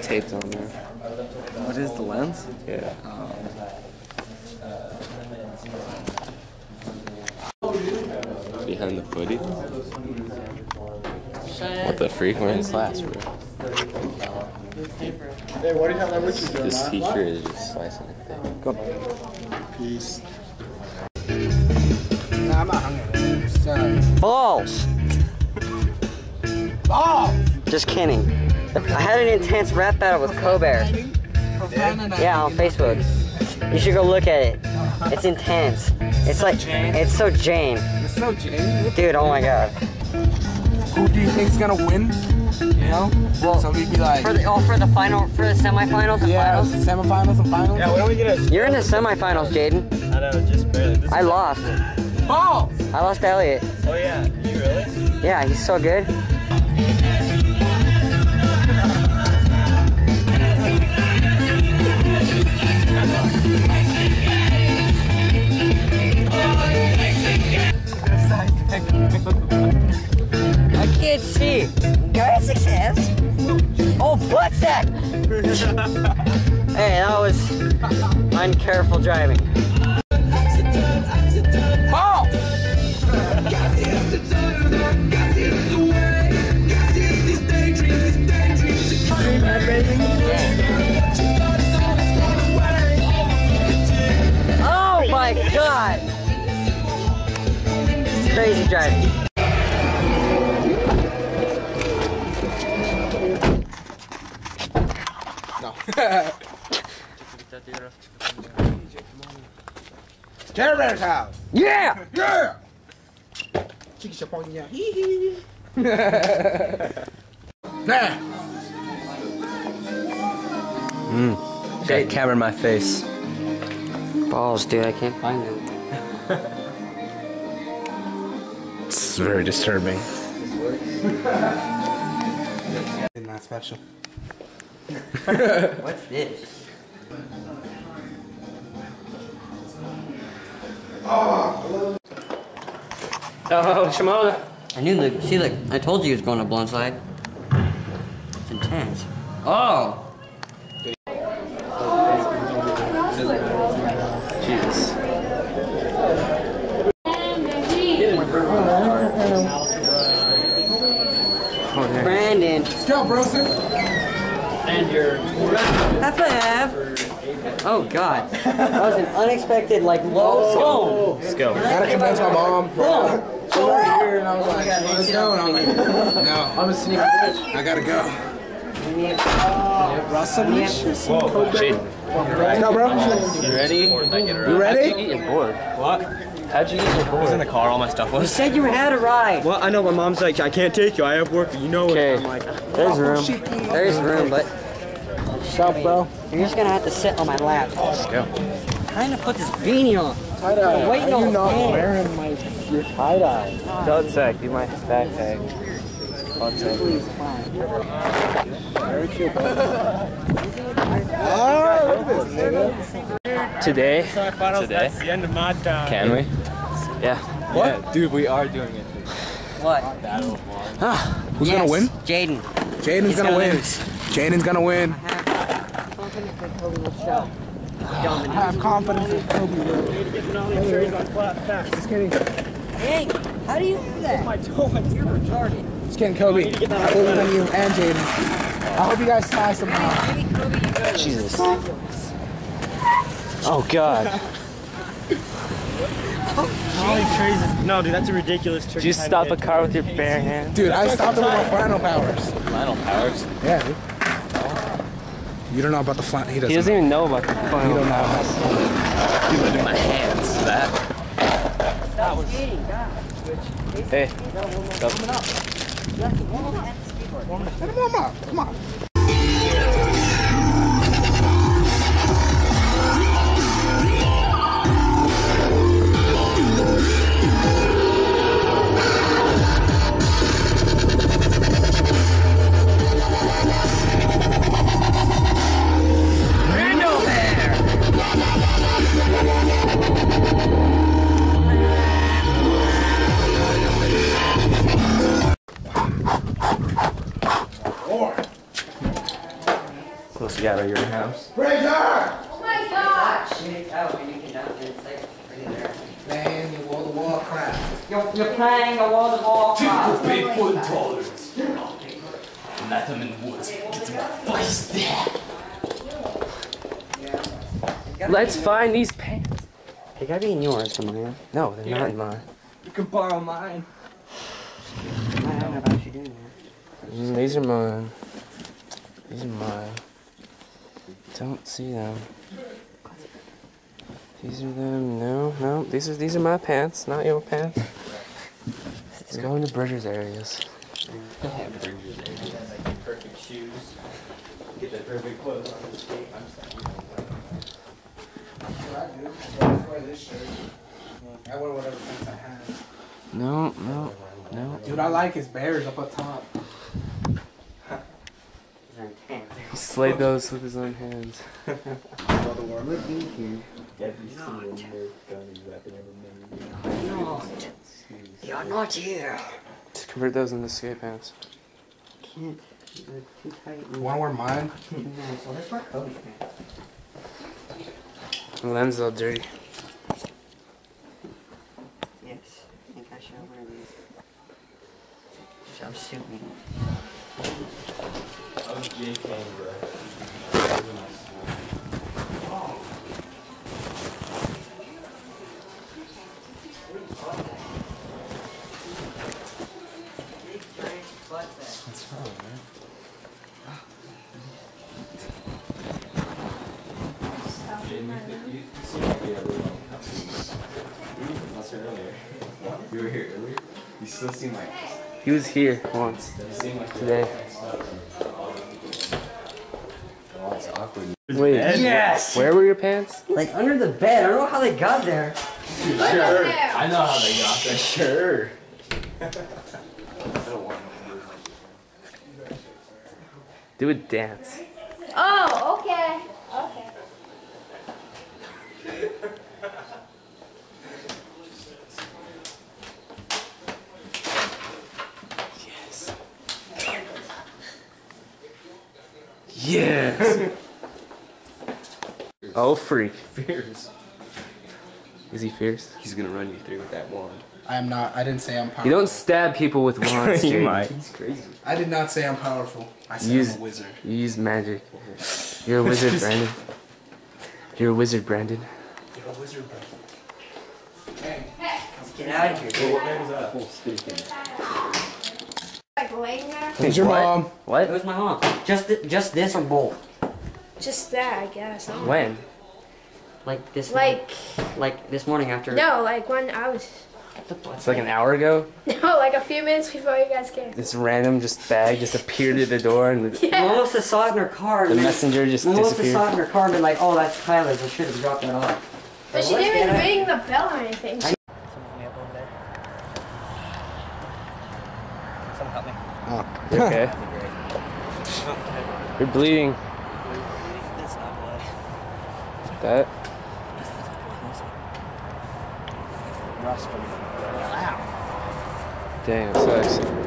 taped on there. What is the lens? Yeah. Behind the footy. What the freak? We're in class, bro. Hey, what do you have that with you doing, This man? teacher is just slicing it. Peace. Nah, I'm not hungry. Sorry. Balls! Oh! Just kidding. I had an intense rap battle with Colbert. Yeah, on Facebook. You should go look at it. It's intense. It's like, it's so Jane. It's so Jane. Dude, oh my god. Who do you think's gonna win? You know? Well, so we'd be like, for the final, for the semifinals and finals? semifinals and finals. Yeah, why don't we get a... You're in the semifinals, Jaden. I know, just barely. This I is- lost. Balls! I lost to Elliot. Oh yeah, you really? Yeah, he's so good. I can't see. Guy success. Oh, butt sack. Hey, that was uncareful driving. Ball! Oh my god. Crazy driving. Jerry Bear's house. Yeah! Yeah! Chicky Chaponia. Hee hee. Nah. Got camera in my face. Balls, dude, I can't find them. It's very disturbing. Not special. What's this? Oh, Shimona. I knew the, see look, I told you he was going to blindside. It's intense. Oh! Jesus. Brandon. Let's go, Brosen. And your... High five. Oh god. That was an unexpected, like, low scone. Let's go. I gotta convince my mom. Boom. She was right here, and I was like, let's go. And I'm like, no, I'm a sneaky bitch. I gotta go. Russell, Whoa, Shane. let's go, bro. You ready? You How'd you ready? get your board? What? How'd you get your board? I was in the car, all my stuff You was. said you had a ride. Well, I know my mom's like, I can't take you, I have work, you know it. Okay. I'm like, There's room. There's room, but What's up, bro? you're just gonna have to sit on my lap. let's go. Trying to put this beanie on. Tie-dye. I'm waiting Why are you on not the wearing your tie-dye? Don't sec, be my backpack. Very cute, bro. Oh, look at this, nigga. Today? Today? That's the end of my time. Can we? Yeah. What? Yeah, dude, we are doing it. What? Who's gonna win? Jaden. Jaden's He's gonna gonna win. lose. Jaden's gonna win. Confidence that Kobe will show. I have confidence in Kobe will. Just kidding. Hey, how do you do that? You're retarded. Just kidding, Kobe. I believe in you and Jaden. I hope you guys tie somehow. Maybe Kobe, you go. Jesus. Oh, God. No, dude, that's a ridiculous trick. Did you stop a car with your bare hand? Dude, I stopped him with my flannel powers. Final powers. Yeah, dude. You don't know about the flannel. He doesn't. He doesn't even know about the You final don't know. powers. Dude, my hands. That. Hey. Go. Come on, come on. else you got at your house? Fraser! Oh my gosh! Oh, and you can dump it. It's like right there. Man, you wall crap. You're playing a wall-to-wall crap. Bigfoot tolerance. Let them in the woods. Get some face there. Let's find these pants. They gotta be in yours somewhere. No, they're not in mine. You can borrow mine. I don't know about you doing that. These are mine. These are mine. Don't see them. These are them. No. These are my pants, not your pants. Let's go into Bridger's areas. Perfect shoes. Get the perfect clothes on the skate. I wear this shirt. I wear whatever pants I have. No. Dude, I like his bears up top. They're intense. He slayed those with his own hands. You're not here. Just convert those into skate pants. Can't. They're too tight. You wanna wear mine? So let's wear Cody pants. The lens is all dirty. Yes. I think I should wear these. Shall suit me. What's wrong, man? You were here earlier? You still seem like... He was here once today. Oh, it's awkward. Wait, Yes! where were your pants? Like under the bed. I don't know how they got there. Sure. I know how they got there. Sure. Do a dance. Oh, okay. Okay. Yes. Oh, freak. Fierce. Is he fierce? He's gonna run you through with that wand. I am not. I didn't say I'm powerful. You don't stab people with wands, You Jaden. might. He's crazy. I did not say I'm powerful. I said Use- I'm a wizard. You use magic. You're a wizard, Brandon. You're a wizard, Brandon. You're a wizard, bro. Get out of here. What name was that? Like laying there? Who's your What? mom? It What? was my mom. Just this or both. Just that, I guess. I don't know. When? Like this. Like, Like this morning after. no, like when I was, It's like an hour ago. no, like a few minutes before you guys came. This random bag just appeared at the door and the Yeah. Melissa saw it in her car. the messenger just Melissa disappeared. saw it in her car and been like, "Oh, that's Tyler's. I should have dropped that off." But she didn't even ring the bell or anything. You okay? You're bleeding. That's not blood. That? Dang, it sucks.